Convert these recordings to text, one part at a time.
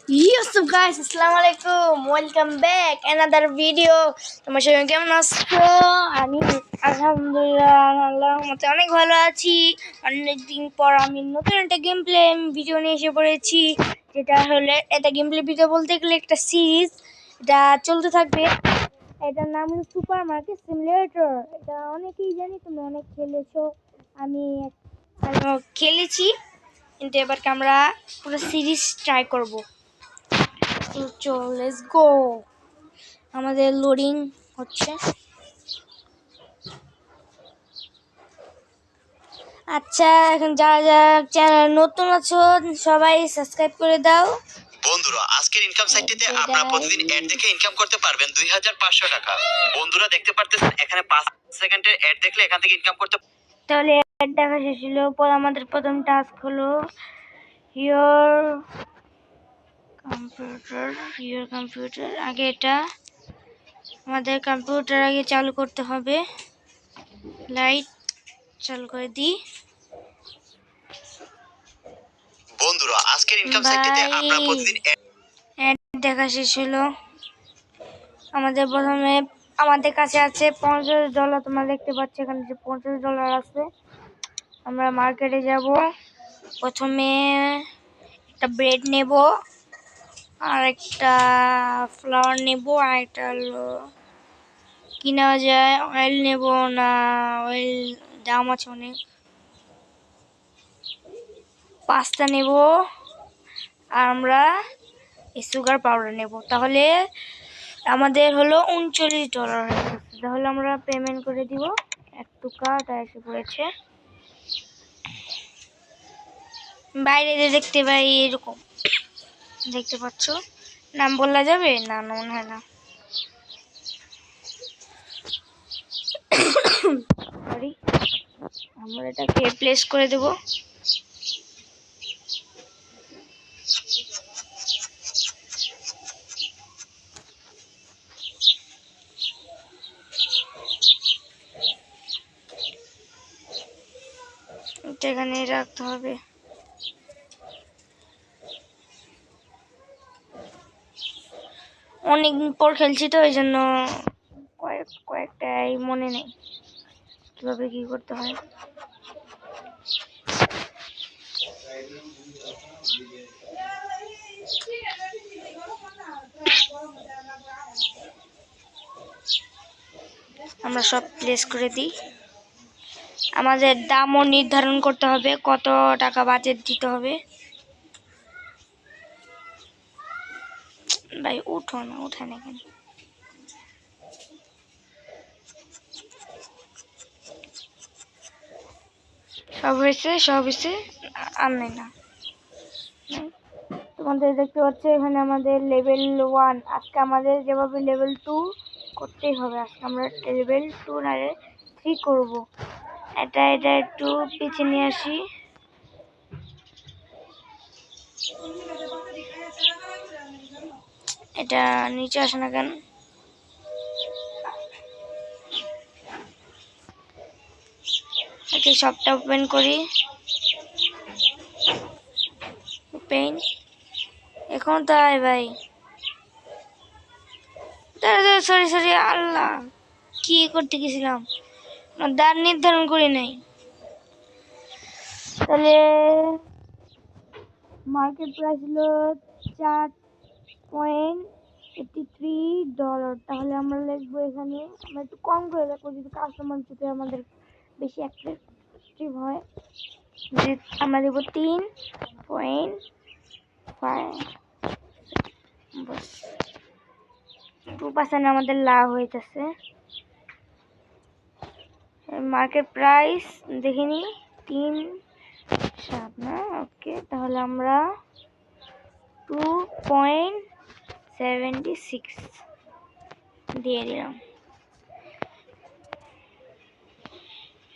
What's up guys, আসসালামু আলাইকুম, welcome back another video. তোমার সবাই কেমন আছো? আমি আলহামদুলিল্লাহ আল্লাহর রহমতে অনেক ভালো আছি। অনেকদিন পর আমি নতুন একটা গেম প্লে ভিডিও নিয়ে এসে পড়েছি, যেটা হলো এটা গেম প্লে ভিডিও বলতে গেলে একটা সিরিজ। এটা চলতে থাকবে। এটার নাম হলো সুপার মার্কেট সিমুলেটর। এটা অনেকেই জানি, তুমি অনেক খেলেছো, আমি খেলেছি, কিন্তু এবারকে আমরা পুরো সিরিজ ট্রাই করবো। তো চল, লেটস গো। আমাদের লোডিং হচ্ছে। আচ্ছা, এখন যারা যারা চ্যানেল নতুন আছো সবাই সাবস্ক্রাইব করে দাও। বন্ধুরা, আজকের ইনকাম সাইটটিতে আপনারা প্রতিদিন অ্যাড দেখে ইনকাম করতে পারবেন 2500 টাকা। বন্ধুরা দেখতে পারতেছেন এখানে 5 সেকেন্ডের অ্যাড দেখলে এখান থেকে ইনকাম করতে। তাহলে অ্যাড দেখা শেষ হলো। আমাদের প্রথম টাস্ক হলো ইয়োর কম্পিউটার। আগে এটা আমাদের কম্পিউটার আগে চালু করতে হবে। লাইট চালু করে দিই। বন্ধুরা, আজকের ইনকাম সাইটটিতে আপনারা প্রতিদিন অ্যাড দেখা শেষ হলো। আমাদের প্রথমে আমাদের কাছে আছে $50। তোমরা দেখতে পাচ্ছ এখানে যে $50 আছে। আমরা মার্কেটে যাব। প্রথমে একটা ব্রেড নেব, আর একটা ফ্লাওয়ার নেব, আর একটা কি নেওয়া যায়, অয়েল নেব না, অয়েল দাম আছে অনেক। পাস্তা নেব, আর আমরা সুগার পাউডার নেব। তাহলে আমাদের হলো $39 হয়ে গেছে। তাহলে আমরা পেমেন্ট করে দিব। একটু কার্ড এসে পড়েছে। বাইরে যে দেখতে পাই এরকম দেখতে পাচ্ছ। নাম বলা যাবে না? মনে হয় না। সরি, আমরা এটাকে প্লেস করে দেব। এটা এখানে রাখতে হবে। অনেকদিন পর খেলছি তো, এই জন্য কয়েকটাই মনে নেই কিভাবে কি করতে হয়। আমরা সব প্লেস করে দিই। আমাদের দামও নির্ধারণ করতে হবে, কত টাকা বাজেট দিতে হবে। ভাই উঠো না, উঠে না কেন? সব হয়েছে, সব হয়েছে, আর নেই না। তোমাদের দেখতে পাচ্ছ এখানে আমাদের লেভেল 1। আজকে আমাদের যেভাবে লেভেল 2 করতেই হবে। আজকে আমরা লেভেল 2 না 3 করব। এটা একটু পিছিয়ে নিয়ে আসি। এটা নিচে আসে না কেন? ওকে, সবটা ওপেন করি। ওপেন। এখন তাই ভাই, সরি আল্লাহ, কি করতে গেছিলাম? দাম নির্ধারণ করি নাই। তাহলে মার্কেট প্রাইস হলো $4.83। তাহলে আমরা লিখবো এখানে, আমরা একটু কম করে লিখবো যদি কাস্টমার যদি আমাদের বেশি অ্যাট্রাকটিভ হয়। যে আমরা দেবো 3.5। 2% আমাদের লাভ হইতেছে। মার্কেট প্রাইস দেখিনি 3.7 না। ওকে, তাহলে আমরা 2.76 দিয়ে দিলাম।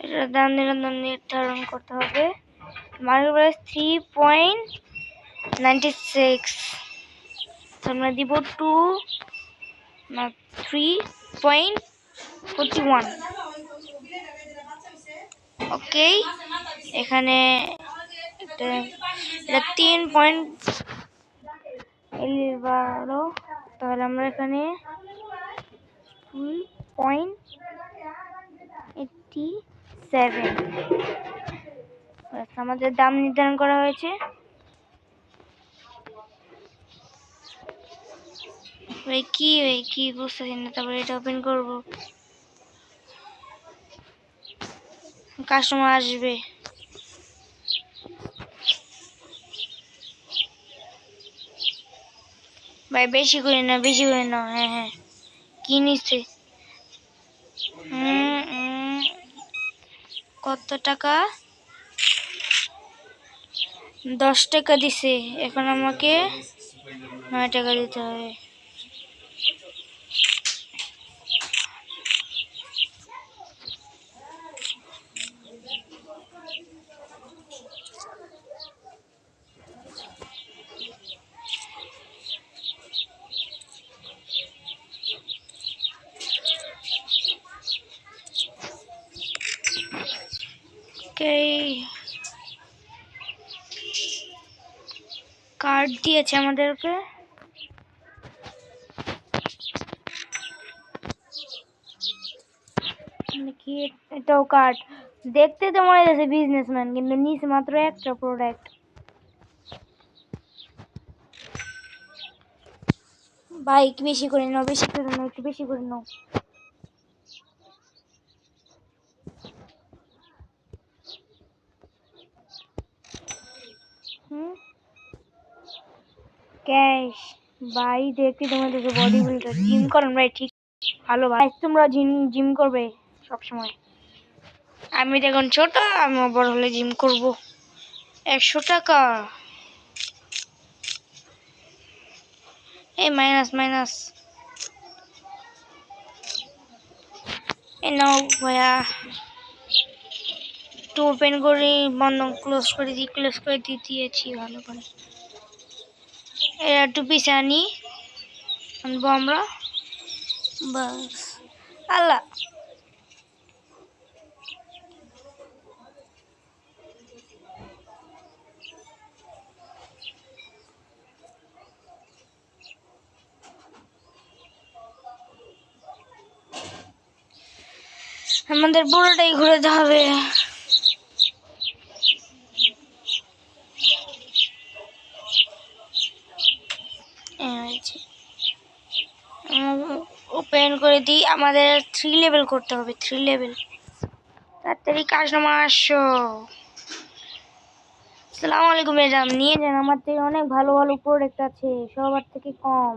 এটা দাম নির্ধারণ করতে হবে। Market price 3.96। আমরা দিব 3.41। ওকে, এখানে এটা 3. 12, তাহলে আমরা এখানে 2.87 আমাদের দাম নির্ধারণ করা হয়েছে। কি বুঝতেছি না। তারপরে এটা ওপেন করবো, কাস্টমার আসবে। ভাই বেশি করে না, বেশি করে না। হ্যাঁ, কি নিচ্ছে? কত টাকা? 10 টাকা দিছে। এখন আমাকে 9 টাকা দিতে হবে। কার্ড দিয়েছে আমাদেরকে। কি এটাও কার্ড? দেখতে তো মনে হচ্ছে বিজনেসম্যান, কিন্তু নিচে মাত্র একটা প্রোডাক্ট। ভাই বেশি করে নাও, বেশি করে নাও, একটু বেশি করে নাও। ক্যাশ। ভাই দেখতে তোমার কাছে বডি বিল্ডার, জিম করেন ভাই? ঠিক, ভালো ভাই। তোমরা জিম করবে সব সময়। আমি দেখুন ছোট, আমি বড় হলে জিম করব। 100 টাকা। এই মাইনাস। এই নাও ভাইয়া, একটু ওপেন করে বন্ধ ক্লোজ করে দিয়েছি ভালো করে। এটা একটু পিছিয়ে আনবো আমরা, বাস। আল্লাহ, আমাদের পুরোটাই ঘুরে যেতে হবে। ওপেন করে দিই। আমাদের 3 লেভেল করতে হবে, 3 লেভেল। তাড়াতাড়ি কাস্টমার আসো। আসসালামু আলাইকুম ম্যাডাম, নিয়ে যান। আমার থেকে অনেক ভালো ভালো প্রোডাক্ট আছে, সবার থেকে কম।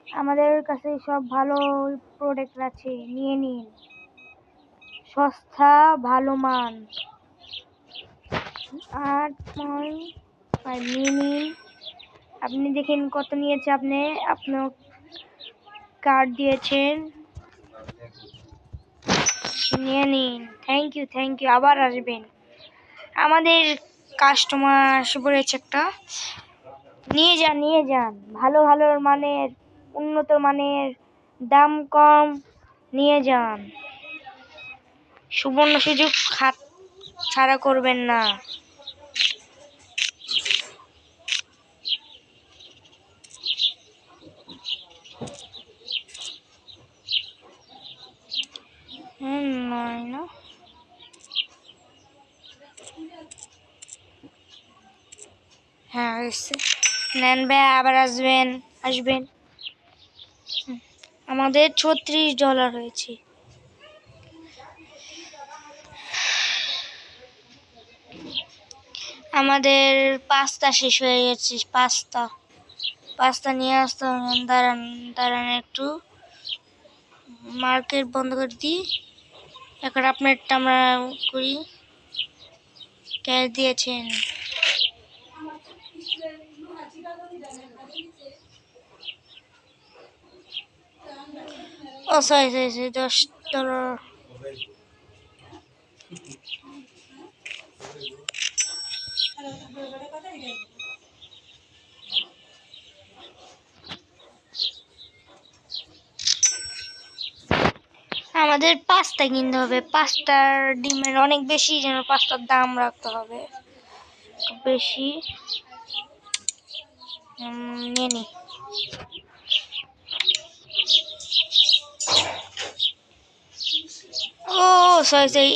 আমাদের কাছে সব ভালো প্রোডাক্ট আছে, নিয়ে নিন। সস্তা, ভালো মান। 8.5 নিয়ে নিন। আপনি দেখেন কত নিয়েছে। আপনি কার্ড দিয়েছেন, নিয়ে নিন। Thank you. আবার আসবেন। আমাদের কাস্টমার এসে পড়েছে একটা। নিয়ে যান। ভালো মানের, উন্নত মানের, দাম কম। নিয়ে যান। সুবর্ণ সুযোগ হাত ছাড়া করবেন না। না, হ্যাঁ নেন ভাই, আবার আসবেন। আমাদের $36 হয়েছে। আমাদের পাস্তা শেষ হয়ে গেছে। পাস্তা নিয়ে আসতে হবে। দাঁড়ান একটু, মার্কেট বন্ধ করে দিই। এখন আপনারটা আমরা করি। ক্যাশ দিয়েছেন। ও সরি, $10। আমাদের পাস্তা কিনতে হবে। পাস্তার ডিমের অনেক বেশি, যেন পাস্তার দাম রাখতে হবে বেশি। নিয়ে নি। ও সরি সরি,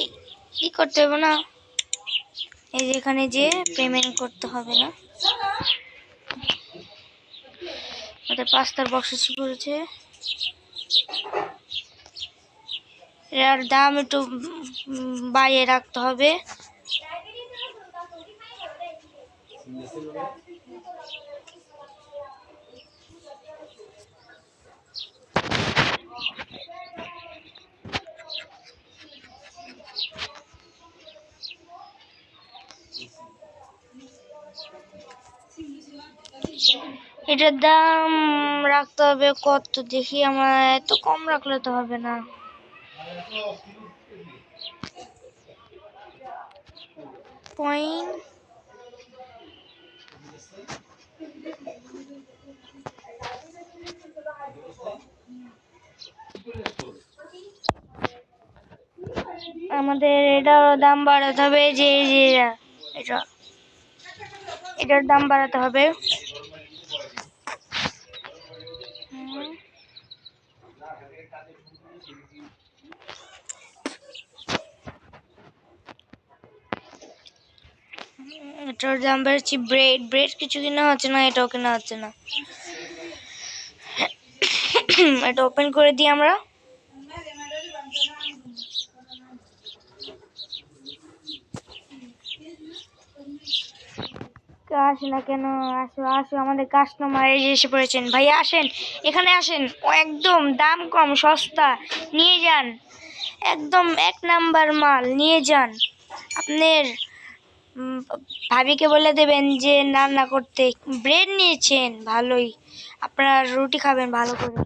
ই করতে হবে না, এই যে এখানে যে পেমেন্ট করতে হবে না। ওদের পাস্তার বক্স এসে পড়েছে, এর দাম একটু বাড়িয়ে রাখতে হবে। এটার দাম রাখতে হবে কত দেখি, আমার এত কম রাখলে তো হবে না। পয়েন্ট আমাদের এটার দাম বাড়াতে হবে, যে যে এটা এটার দাম বাড়াতে হবে। এটার দাম বেড়েছি। ব্রেড ব্রেড কিছু কেনা হচ্ছে না, এটাও কেনা হচ্ছে না। এটা ওপেন করে দিই আমরা। আসে না কেন? আসো আসো, আমাদের কাস্টমার এই যে এসে পড়েছেন। ভাইয়া আসেন, এখানে আসেন, ও একদম দাম কম, সস্তা, নিয়ে যান, একদম 1 নাম্বার মাল, নিয়ে যান। আপনার ভাবিকে বলে দেবেন যে রান্না করতে। ব্রেড নিয়েছেন ভালোই, আপনারা রুটি খাবেন ভালো করে।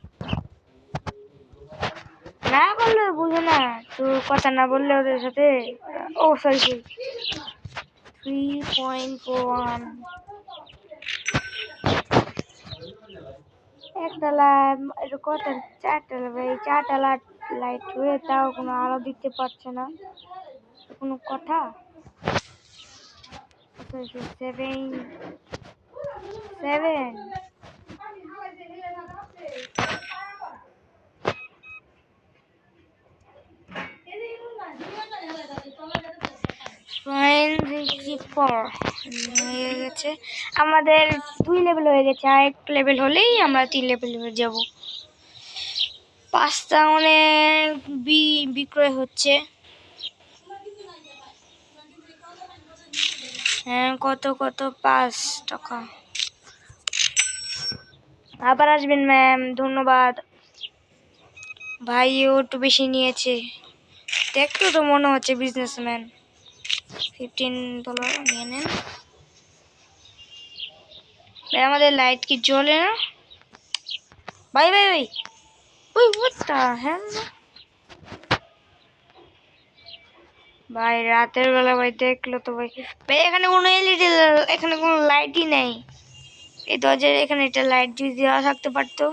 না বললে বুঝে না, তো কথা না বললে ওদের সাথে। ও সরি সরি, 3.1 একটা লাইট, কত 4টা ভাই, 4টা লাইট হয়ে তাও কোনো আলো দিতে পারছে না, কোনো কথা। 7 হয়ে গেছে আমাদের, 2 লেভেল হয়ে গেছে, আর এক লেভেল হলেই আমরা 3 লেভেল হয়ে যাব। পাস্তা অনেক বিক্রয় হচ্ছে। হ্যাঁ, কত কত, 5 টাকা। আবার আসবেন ম্যাম, ধন্যবাদ। ভাইও একটু বেশি নিয়েছে, দেখতে তো মনে হচ্ছে বিজনেসম্যান। $15 নিয়ে নেন। ভাই আমাদের লাইট কি জ্বলে না? ভাই ভাই ভাই, ওই হোয়াট দ্য হেল ভাই, রাতের বেলা ভাই দেখলো তো ভাই। ভাই এখানে কোনো এলইডি, এখানে কোনো লাইটই নেই। এই দরজার এখানে একটা লাইট যদি দেওয়া থাকতে পারতো,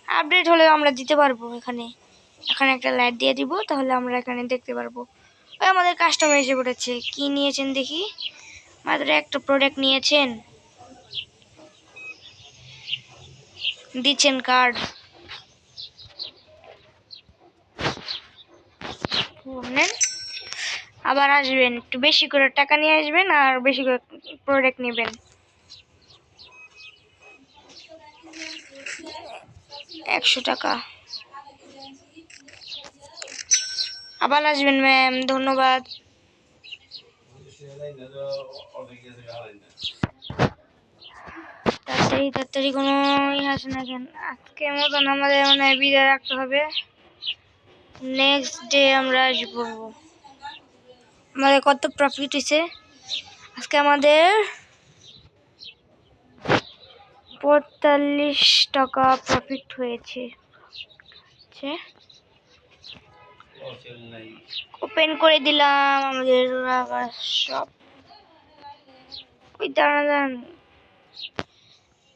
আপডেট হলেও আমরা দিতে পারবো। এখানে এখানে একটা লাইট দিয়ে দিব, তাহলে আমরা এখানে দেখতে পারবো। ওই আমাদের কাস্টমার এসে পড়েছে, কি নিয়েছেন দেখি। মাত্র একটা প্রোডাক্ট নিয়েছেন, দিচ্ছেন কার্ড। নেন, আবার আসবেন, একটু বেশি করে টাকা নিয়ে আসবেন আর বেশি করে প্রোডাক্ট নেবেন। 100 টাকা। আবার আসবেন ম্যাম, ধন্যবাদ। তাড়াতাড়ি তাড়াতাড়ি, কোনো আসে না কেন? আজকের মতন আমাদের মানে বিদায় রাখতে হবে, নেক্সট ডে আমরা আসবো। আমাদের কত প্রফিট হয়েছে আজকে? আমাদের 45 টাকা প্রফিট হয়েছে। ওপেন করে দিলাম আমাদের সব। ওই দাঁড়ান,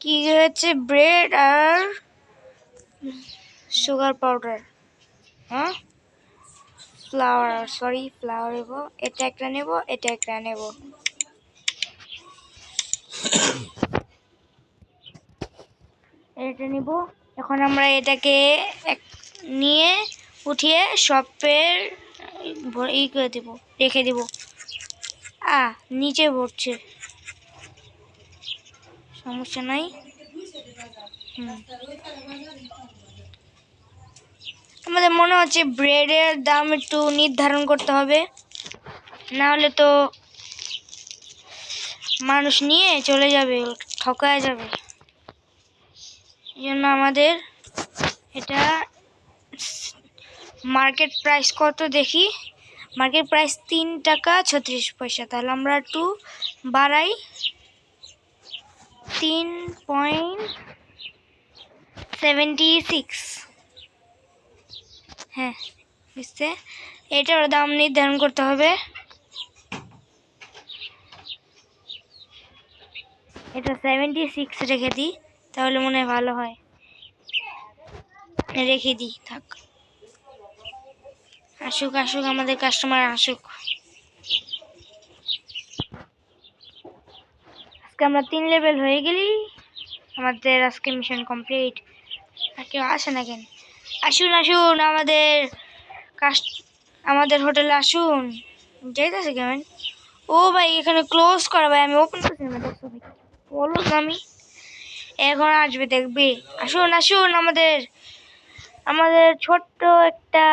কি হয়েছে? ব্রেড আর সুগার পাউডার, হ্যাঁ ফ্লাওয়ার, সরি ফ্লাওয়ার নেবো, এটা একটা নেব, এটা একটা নেব। এটা নিব। এখন আমরা এটাকে নিয়ে উঠিয়ে শপের ই করে দেব, রেখে দেব। নিচে পড়ছে, সমস্যা নাই। আমাদের মনে হচ্ছে ব্রেডের দাম একটু নির্ধারণ করতে হবে, না হলে তো মানুষ নিয়ে চলে যাবে, ঠকায় যাবে। এই জন্য আমাদের এটা মার্কেট প্রাইস কত দেখি। মার্কেট প্রাইস 3 টাকা 36 পয়সা। তাহলে আমরা একটু বাড়াই, 3.76। হ্যাঁ, বুঝতে, এটার দাম নির্ধারণ করতে হবে। এটা 76 রেখে দিই, তাহলে মনে হয় ভালো হয়। রেখে দিই, থাক। আসুক আসুক, আমাদের কাস্টমার আসুক। আজকে আমরা 3 লেভেল হয়ে গেলি, আমাদের আজকে মিশন কমপ্লিট। আর কেউ আসে না কেন? আসুন আসুন, আমাদের হোটেলে আসুন। যাইতেছে কেমন? ও ভাই, এখানে ক্লোজ করা ভাই, আমি ওপেন করছি না, দেখো ভাই বলো আমি। এখন আসবে, দেখবে। আসুন আসুন, আমাদের ছোট্ট একটা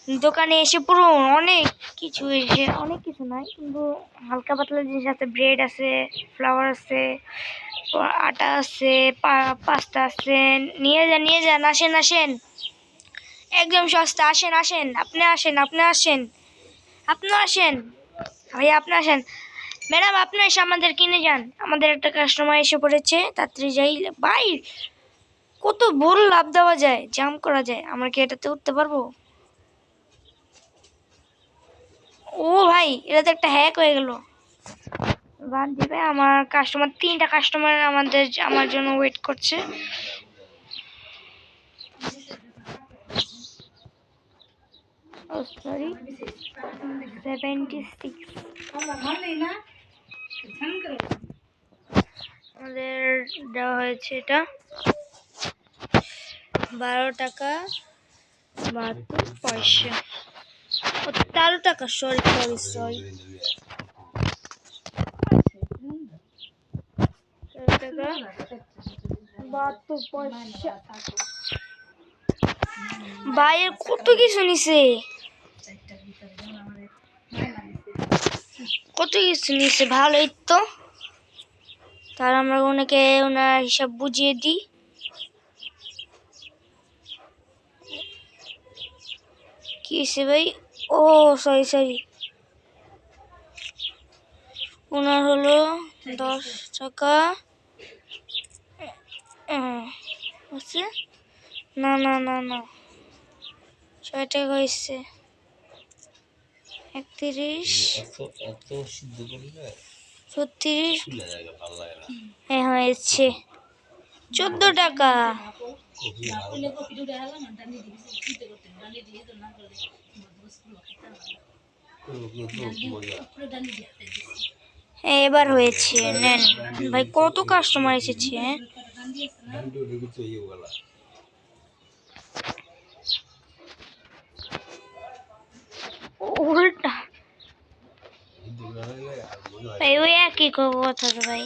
দোকানে এসে পড়ুন। অনেক কিছু নাই, কিন্তু হালকা পাতলা জিনিস আছে। ব্রেড আছে, ফ্লাওয়ার আছে, আটা আছে, পাস্তা আছে। নিয়ে যান, আসেন আসেন, একদম সস্তা। আসেন আসেন, আপনি আসেন ভাইয়া, আপনি আসেন। ম্যাডাম, আপনি এসে আমাদের কিনে যান। আমাদের একটা কাস্টমার এসে পড়েছে, তাড়াতাড়ি যাই ভাই। কত বড় লাভ দেওয়া যায়, জাম করা যায়। আমরা কি এটাতে উঠতে পারবো? ও ভাই, এটা তো একটা হ্যাক হয়ে গেল। বাদ দিবে। আমার কাস্টমার, 3টা কাস্টমার আমার জন্য ওয়েট করছে। ও সরি, 76। আমাদের দেওয়া হয়েছে এটা 12 টাকা 72 পয়সা। 13 টাকা, সরি। 72 পয়সা। ভাইয়ের কত কিছু নিছে, ভালোই তো। তার আমরা ওনার হিসাব বুঝিয়ে দিই। কি হয়েছে ভাই? ও সরি, ওনার হলো 10 টাকা। হচ্ছে না, 6 টাকা হয়েছে। 31 36। হ্যাঁ, হয়েছে 14 টাকা। হ্যাঁ, এবার হয়েছে, নেন ভাই। কত কাস্টমার এসেছে? হ্যাঁ, উল্টা ভাই, ওই একই কথা তো ভাই।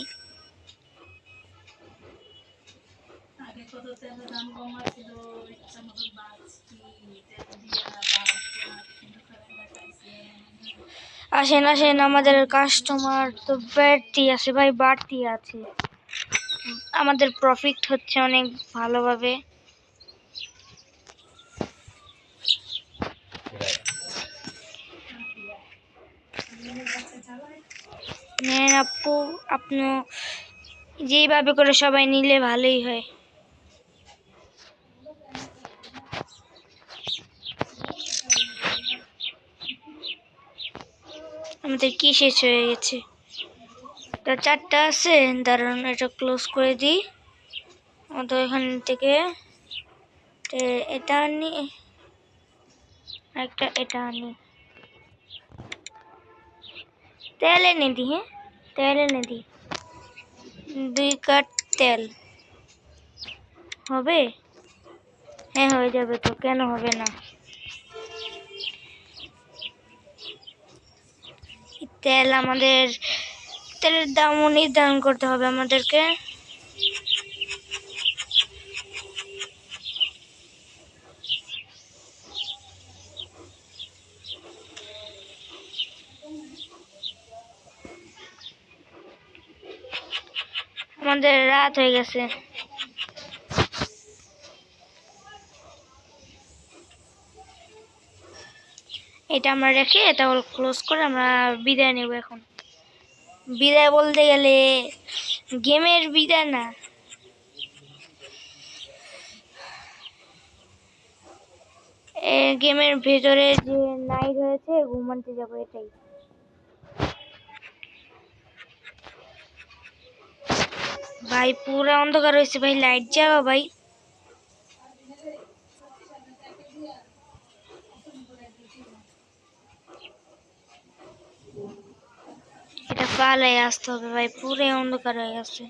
আসেন আসেন, আমাদের কাস্টমার তো বাড়তি আছে ভাই, বাড়তি আছে। আমাদের প্রফিট হচ্ছে অনেক ভালোভাবে। নেন আপু, আপনি যেইভাবে করে সবাই নিলে ভালোই হয়। আমাদের কি শেষ হয়ে গেছে? তো 4টা আছে, দাঁড়ান এটা ক্লোজ করে দিই। আমাদের এখান থেকে এটা আনি, এটা আনি। তেল এনে দিই। হ্যাঁ, তেল এনে দিই, 2 কাঠ তেল। হবে? হ্যাঁ হয়ে যাবে তো, কেন হবে না? তেলের দামও নির্ধারণ করতে হবে আমাদেরকে। আমাদের রাত হয়ে গেছে। এটা আমরা রেখে এটা ক্লোজ করে আমরা বিদায় নেব এখন। বিদায় বলতে গেলে গেমের বিদায় না, গেমের ভেতরে যে নাইট হয়েছে ঘুমাতে যাবো, এটাই। ভাই পুরো অন্ধকার হয়েছে ভাই, লাইট জ্বালাও ভাই। এটা পালাই আসতে হবে ভাই, পুরো অন্ধকার হয়ে গেছে।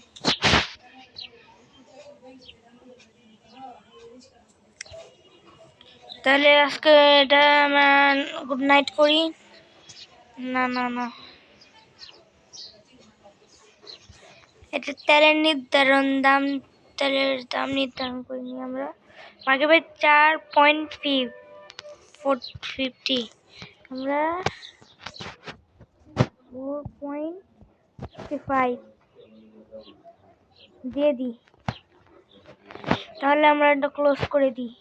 তাহলে আজকে এটা আমরা গুড নাইট করি। না না না, এটা তেলের দাম নির্ধারণ করিনি আমরা। আগে ভাই 4.50, আমরা 4.55 দিয়ে দিই। তাহলে আমরা এটা ক্লোজ করে দিই।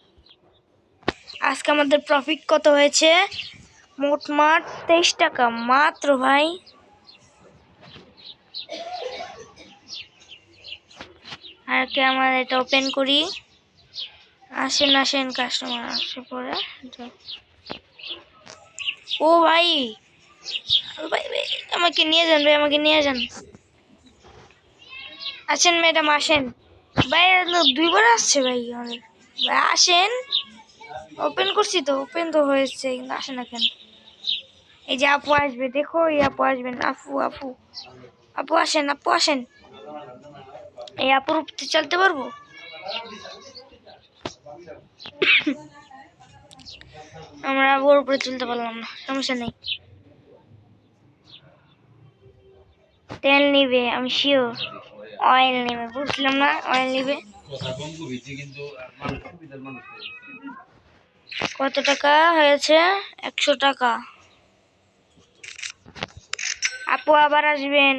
আজকে আমাদের প্রফিট কত হয়েছে? মোটমাট 23 টাকা মাত্র ভাই। আর কি, আমরা এটা ওপেন করি। আসেন আসেন, কাস্টমার আসে পরে। ও ভাই, ভাই ভাই আমাকে নিয়ে যান ভাই, আমাকে নিয়ে যান। আসেন ম্যাডাম আসেন। ভাই দুইবার আসছে ভাই, অনেক ভাই আসেন। ওপেন করছি তো, ওপেন তো হয়েছে, কিন্তু আসে না কেন? এই যে আপু আসবে, দেখো এই আপু আসবেন। আপু আপু আপু আসেন, আপু আসেন। এই আপুর উপরে চলতে পারবো? আমরা আপুর উপরে চলতে পারলাম না, সমস্যা নেই। তেল নিবে আমি শিওর, অয়েল নেবে, বুঝলাম না, অয়েল নিবে। কত টাকা হয়েছে? 100 টাকা। আপু আবার আসবেন।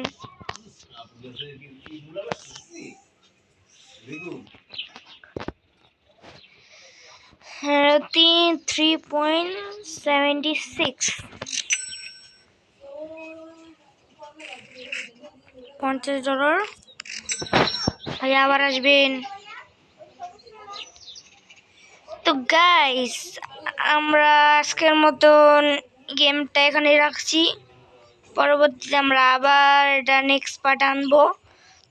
3.76, 50 ডলার। ভাই আবার আসবেন। তো গাইস, আমরা আজকের মতন গেমটা এখানে রাখছি। পরবর্তীতে আমরা আবার এটা নেক্সট পার্ট আনবো।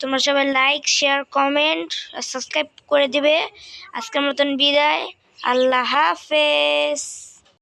তোমরা সবাই লাইক শেয়ার কমেন্ট আর সাবস্ক্রাইব করে দিবে। আজকের মতন বিদায়, আল্লাহ হাফেজ।